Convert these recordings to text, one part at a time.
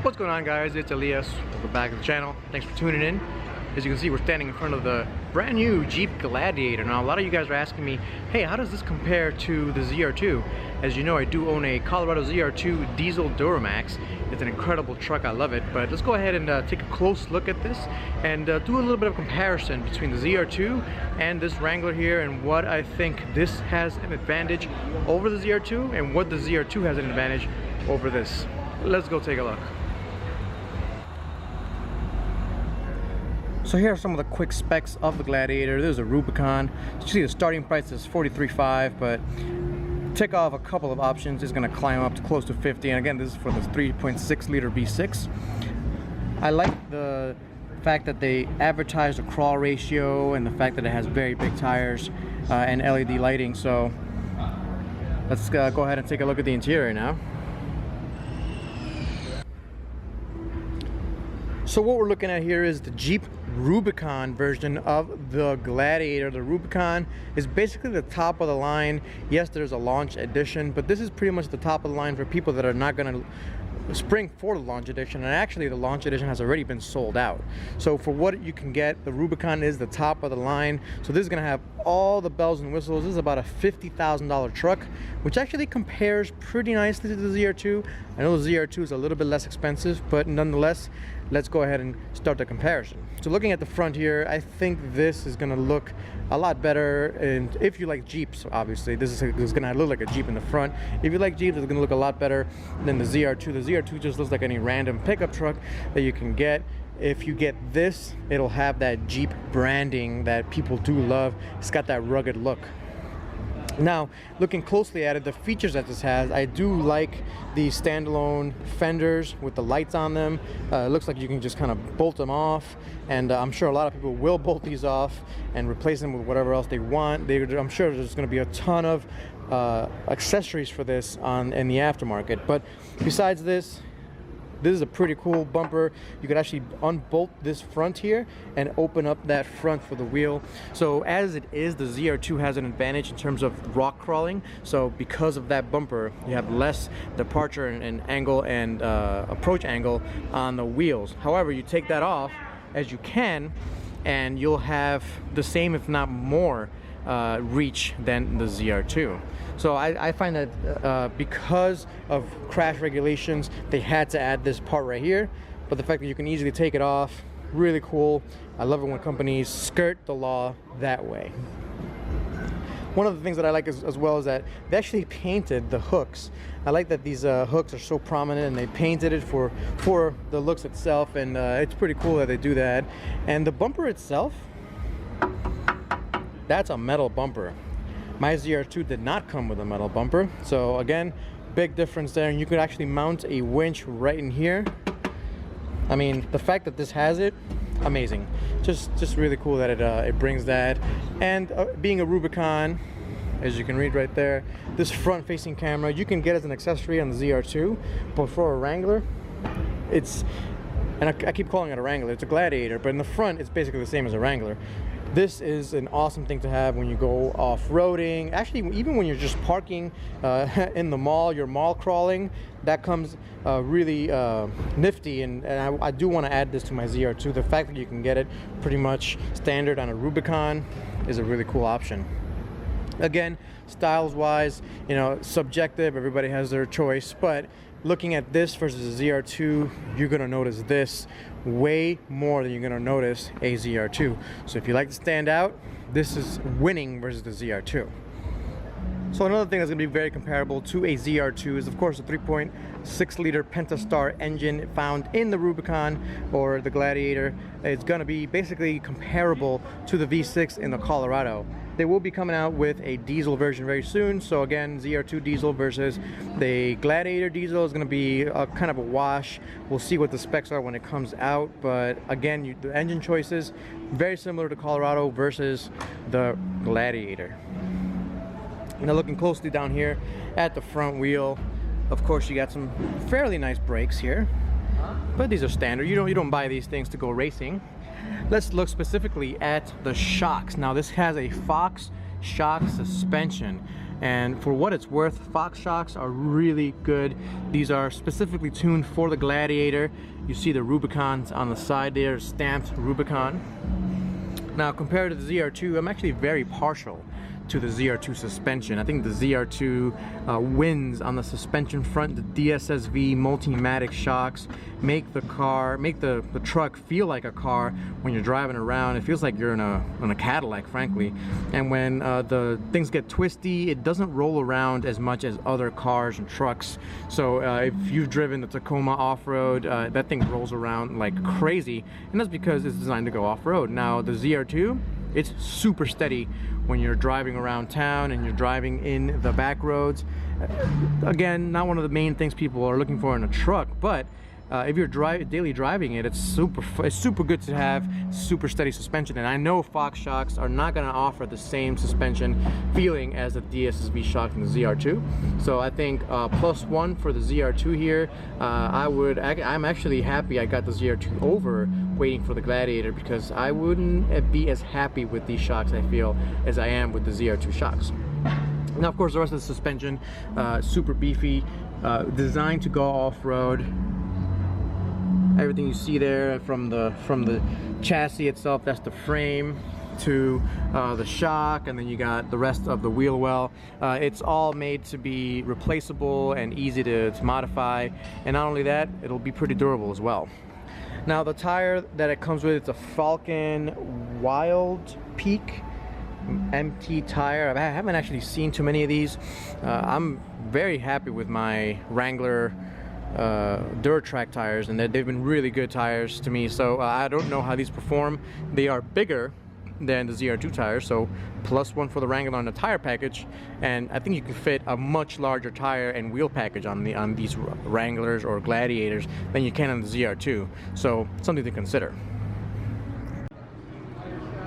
What's going on, guys? It's Elias. Welcome back to the channel. Thanks for tuning in. As you can see, we're standing in front of the brand new Jeep Gladiator. Now, a lot of you guys are asking me, hey, how does this compare to the ZR2? As you know, I do own a Colorado ZR2 Diesel Duramax. It's an incredible truck. I love it. But let's go ahead and take a close look at this and do a little bit of comparison between the ZR2 and this Wrangler here, and what I think this has an advantage over the ZR2 and what the ZR2 has an advantage over this. Let's go take a look. So here are some of the quick specs of the Gladiator. There's a Rubicon. You see the starting price is $43,500, but take off a couple of options, it's going to climb up to close to $50,000. And again, this is for the 3.6 liter V6. I like the fact that they advertise the crawl ratio and the fact that it has very big tires and LED lighting. So let's go ahead and take a look at the interior now. So what we're looking at here is the Jeep Rubicon version of the Gladiator. The Rubicon is basically the top of the line. Yes, there's a launch edition, but this is pretty much the top of the line for people that are not going to spring for the launch edition. And actually the launch edition has already been sold out. So for what you can get, the Rubicon is the top of the line. So this is going to have all the bells and whistles. This is about a $50,000 truck, which actually compares pretty nicely to the ZR2. I know the ZR2 is a little bit less expensive, but nonetheless, let's go ahead and start the comparison. So looking at the front here, I think this is going to look a lot better. And if you like Jeeps, obviously this is going to look like a Jeep in the front. If you like Jeeps, it's going to look a lot better than the ZR2. The ZR2 just looks like any random pickup truck that you can get. If you get this, it'll have that Jeep branding that people do love. It's got that rugged look. Now, looking closely at it, the features that this has, I do like the standalone fenders with the lights on them. It looks like you can just kind of bolt them off, and I'm sure a lot of people will bolt these off and replace them with whatever else they want. I'm sure there's going to be a ton of accessories for this in the aftermarket. But besides this is a pretty cool bumper. You could actually unbolt this front here and open up that front for the wheel. So as it is, the ZR2 has an advantage in terms of rock crawling. So because of that bumper, you have less departure and angle and approach angle on the wheels. However, you take that off as you can, and you'll have the same, if not more, reach than the ZR2. So I find that because of crash regulations, they had to add this part right here. But the fact that you can easily take it off, really cool. I love it when companies skirt the law that way. One of the things that I like as well is that they actually painted the hooks. I like that these hooks are so prominent, and they painted it for the looks itself, and it's pretty cool that they do that. And the bumper itself, that's a metal bumper. My ZR2 did not come with a metal bumper, so again, big difference there. And you could actually mount a winch right in here. I mean, the fact that this has it, amazing. Just really cool that it brings that. And being a Rubicon, as you can read right there, this front-facing camera you can get as an accessory on the ZR2, but for a Wrangler, it's, and I keep calling it a Wrangler, it's a Gladiator, but in the front it's basically the same as a Wrangler. This is an awesome thing to have when you go off-roading. Actually, even when you're just parking in the mall, you're mall crawling, that comes really nifty. And I do want to add this to my ZR2. The fact that you can get it pretty much standard on a Rubicon is a really cool option. Again, styles-wise, you know, subjective, everybody has their choice, but looking at this versus a ZR2, you're going to notice this way more than you're going to notice a ZR2. So if you like to stand out, this is winning versus the ZR2. So another thing that's going to be very comparable to a ZR2 is, of course, the 3.6 liter Pentastar engine found in the Rubicon or the Gladiator. It's going to be basically comparable to the V6 in the Colorado. They will be coming out with a diesel version very soon. So again, ZR2 diesel versus the Gladiator diesel is going to be kind of a wash. We'll see what the specs are when it comes out. But again, the engine choices, very similar to Colorado versus the Gladiator. Now looking closely down here at the front wheel, of course you got some fairly nice brakes here, but these are standard. You don't buy these things to go racing. Let's look specifically at the shocks. Now this has a Fox shock suspension, and for what it's worth, Fox shocks are really good. These are specifically tuned for the Gladiator. You see the Rubicons on the side there, stamped Rubicon. Now compared to the ZR2, I'm actually very partial to the ZR2 suspension. I think the ZR2 wins on the suspension front. The DSSV Multimatic shocks make the truck feel like a car when you're driving around. It feels like you're in a Cadillac, frankly. And when the things get twisty, it doesn't roll around as much as other cars and trucks. So if you've driven the Tacoma off-road, that thing rolls around like crazy, and that's because it's designed to go off-road. Now the ZR2, it's super steady when you're driving around town and you're driving in the back roads. Again, not one of the main things people are looking for in a truck, but if you're daily driving it, it's super good to have super steady suspension. And I know Fox shocks are not going to offer the same suspension feeling as the DSSV shock in the ZR2. So I think +1 for the ZR2 here. I'm actually happy I got the ZR2 over waiting for the Gladiator, because I wouldn't be as happy with these shocks, I feel, as I am with the ZR2 shocks. Now of course the rest of the suspension, super beefy, designed to go off-road. Everything you see there from the chassis itself, that's the frame, to the shock, and then you got the rest of the wheel well. It's all made to be replaceable and easy to modify, and not only that, it'll be pretty durable as well. Now the tire that it comes with, it's a Falcon Wild Peak MT tire. I haven't actually seen too many of these. I'm very happy with my Wrangler Duratrack tires, and they've been really good tires to me. So I don't know how these perform. They are bigger than the ZR2 tires, so +1 for the Wrangler on the tire package, and I think you can fit a much larger tire and wheel package on these Wranglers or Gladiators than you can on the ZR2, so something to consider.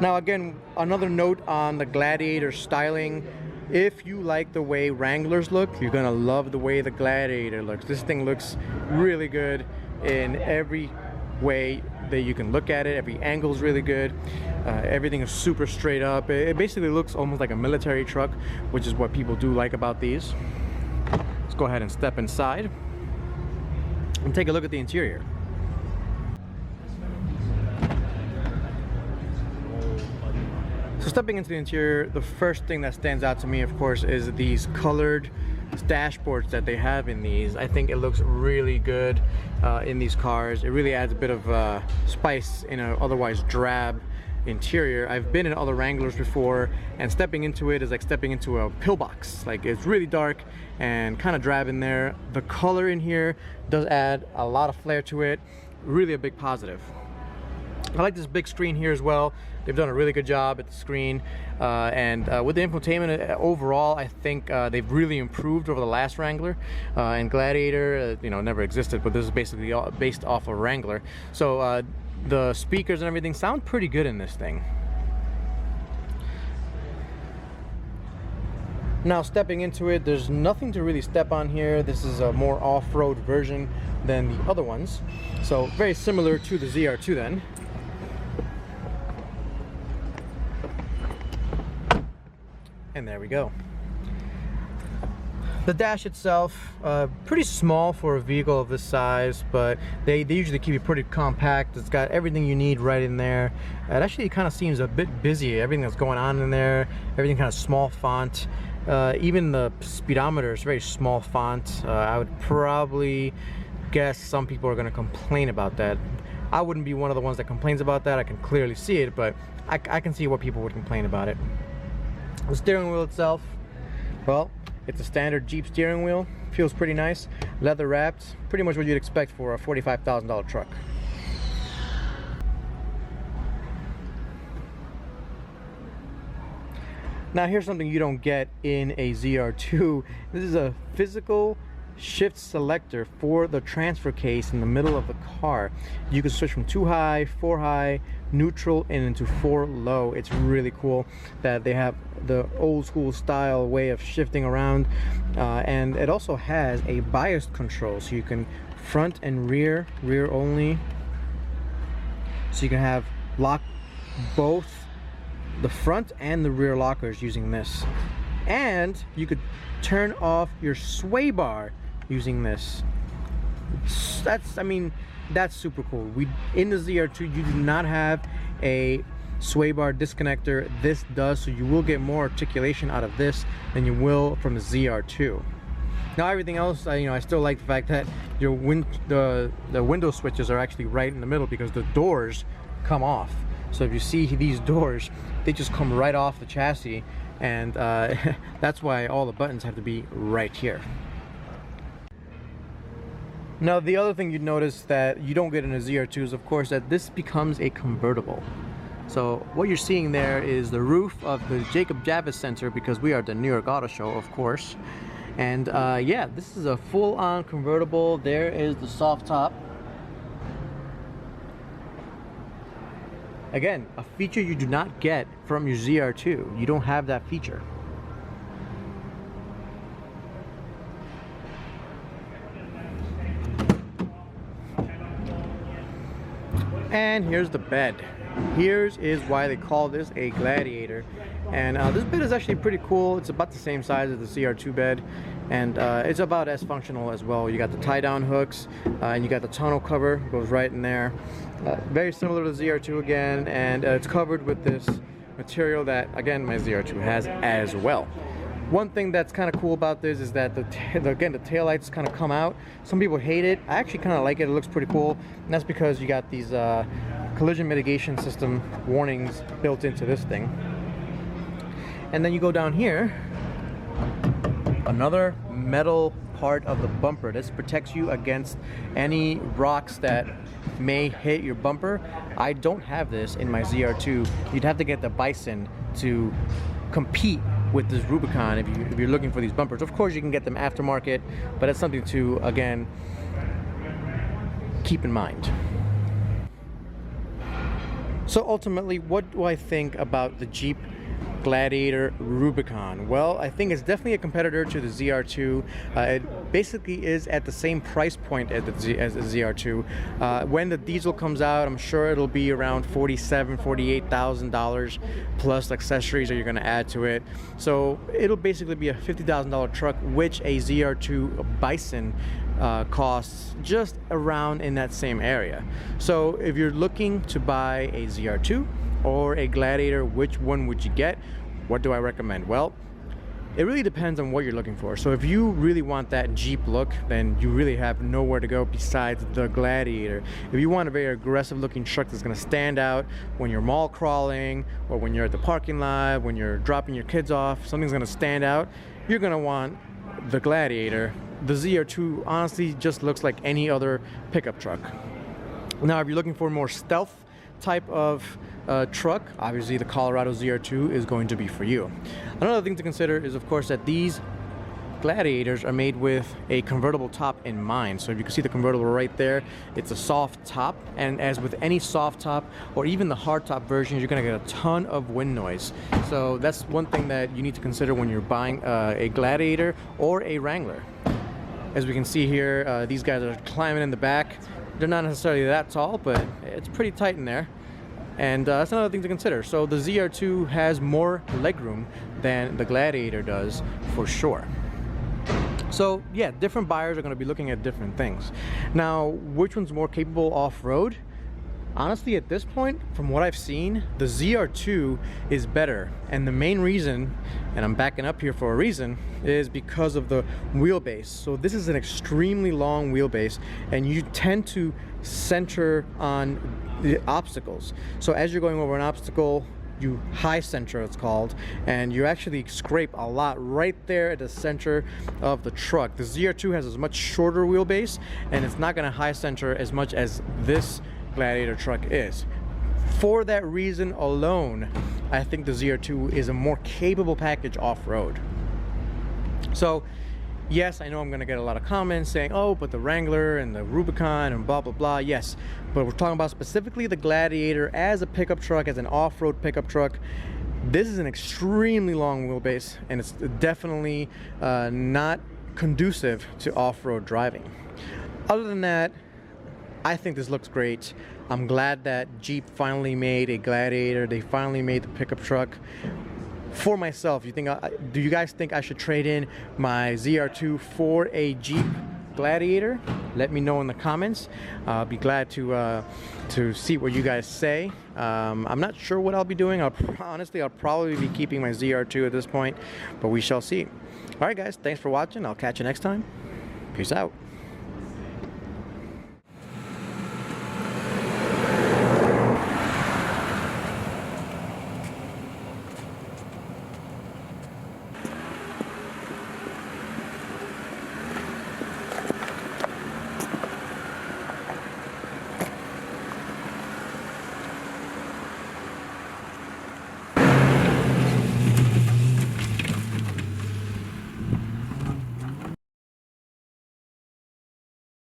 Now again, another note on the Gladiator styling: if you like the way Wranglers look, you're gonna love the way the Gladiator looks. This thing looks really good in every way that you can look at it. Every angle is really good. Everything is super straight up. It basically looks almost like a military truck, which is what people do like about these. Let's go ahead and step inside and take a look at the interior. So stepping into the interior, the first thing that stands out to me, of course, is these colored dashboards that they have in these. I think it looks really good in these cars. It really adds a bit of spice in an otherwise drab interior. I've been in other Wranglers before, and stepping into it is like stepping into a pillbox. Like, it's really dark and kind of drab in there. The color in here does add a lot of flair to it. Really a big positive. I like this big screen here as well. They've done a really good job at the screen, and with the infotainment overall, I think they've really improved over the last Wrangler. And Gladiator, you know, never existed, but this is basically based off of Wrangler. So the speakers and everything sound pretty good in this thing. Now stepping into it, there's nothing to really step on here. This is a more off-road version than the other ones, so very similar to the ZR2 then. And there we go. The dash itself, pretty small for a vehicle of this size, but they usually keep it pretty compact. It's got everything you need right in there. It actually kind of seems a bit busy. Everything that's going on in there, everything kind of small font. Even the speedometer is very small font. I would probably guess some people are going to complain about that. I wouldn't be one of the ones that complains about that. I can clearly see it, but I can see what people would complain about it. The steering wheel itself, well, it's a standard Jeep steering wheel. Feels pretty nice. Leather wrapped, pretty much what you'd expect for a $45,000 truck. Now here's something you don't get in a ZR2. This is a physical shift selector for the transfer case in the middle of the car. You can switch from 2 high, 4 high, neutral, and into 4 low. It's really cool that they have the old school style way of shifting around, and it also has a bias control, so you can front and rear only, so you can have lock both the front and the rear lockers using this. And you could turn off your sway bar using this. That's, I mean, that's super cool. In the ZR2 you do not have a sway bar disconnector. This does, so you will get more articulation out of this than you will from the ZR2. Now everything else, I still like the fact that the window switches are actually right in the middle because the doors come off. So if you see these doors, they just come right off the chassis, and that's why all the buttons have to be right here. Now the other thing you'd notice that you don't get in a ZR2 is, of course, that this becomes a convertible. So what you're seeing there is the roof of the Jacob Javits Center, because we are at the New York Auto Show, of course. And yeah, this is a full-on convertible. There is the soft top. Again, a feature you do not get from your ZR2. You don't have that feature. And here's the bed. Here's why they call this a Gladiator. And this bed is actually pretty cool. It's about the same size as the ZR2 bed, and it's about as functional as well. You got the tie-down hooks, and you got the tonneau cover, goes right in there. Very similar to the ZR2 again, and it's covered with this material that, again, my ZR2 has as well. One thing that's kind of cool about this is that again, the taillights kind of come out. Some people hate it. I actually kind of like it. It looks pretty cool, and that's because you got these collision mitigation system warnings built into this thing. And then you go down here, another metal part of the bumper. This protects you against any rocks that may hit your bumper. I don't have this in my ZR2. You'd have to get the Bison to compete with this Rubicon if you're looking for these bumpers. Of course, you can get them aftermarket, but it's something to, again, keep in mind. So ultimately, what do I think about the Jeep Gladiator Rubicon? Well, I think it's definitely a competitor to the ZR2. It basically is at the same price point as the ZR2. When the diesel comes out, I'm sure it'll be around $47,000, $48,000 plus accessories that you're going to add to it. So it'll basically be a $50,000 truck, which a ZR2 Bison costs just around in that same area. So if you're looking to buy a ZR2 or a Gladiator, which one would you get? What do I recommend? Well, it really depends on what you're looking for. So if you really want that Jeep look, then you really have nowhere to go besides the Gladiator. If you want a very aggressive looking truck that's going to stand out when you're mall crawling, or when you're at the parking lot, when you're dropping your kids off, something's going to stand out, you're going to want the Gladiator. The ZR2 honestly just looks like any other pickup truck. Now, if you're looking for more stealth type of truck, obviously the Colorado ZR2 is going to be for you. Another thing to consider is, of course, that these Gladiators are made with a convertible top in mind. So if you can see the convertible right there, it's a soft top, and as with any soft top or even the hard top versions, you're going to get a ton of wind noise. So that's one thing that you need to consider when you're buying a Gladiator or a Wrangler. As we can see here, these guys are climbing in the back. They're not necessarily that tall, but it's pretty tight in there. And that's another thing to consider. So the ZR2 has more legroom than the Gladiator does, for sure. So yeah, different buyers are going to be looking at different things. Now, which one's more capable off-road? Honestly, at this point, from what I've seen, the ZR2 is better. And the main reason, and I'm backing up here for a reason, is because of the wheelbase. So this is an extremely long wheelbase, and you tend to center on the obstacles. So as you're going over an obstacle, you high center, it's called, and you actually scrape a lot right there at the center of the truck. The ZR2 has a much shorter wheelbase, and it's not going to high center as much as this Gladiator truck is. For that reason alone, I think the ZR2 is a more capable package off-road. So yes, I know I'm going to get a lot of comments saying, oh, but the Wrangler and the Rubicon and blah blah blah. Yes, but we're talking about specifically the Gladiator as a pickup truck, as an off-road pickup truck. This is an extremely long wheelbase, and it's definitely not conducive to off-road driving. Other than that, I think this looks great. I'm glad that Jeep finally made a Gladiator. They finally made the pickup truck for myself. Do you guys think I should trade in my ZR2 for a Jeep Gladiator? Let me know in the comments. I'll be glad to see what you guys say. I'm not sure what I'll be doing. Honestly, I'll probably be keeping my ZR2 at this point, but we shall see. All right, guys, thanks for watching. I'll catch you next time. Peace out.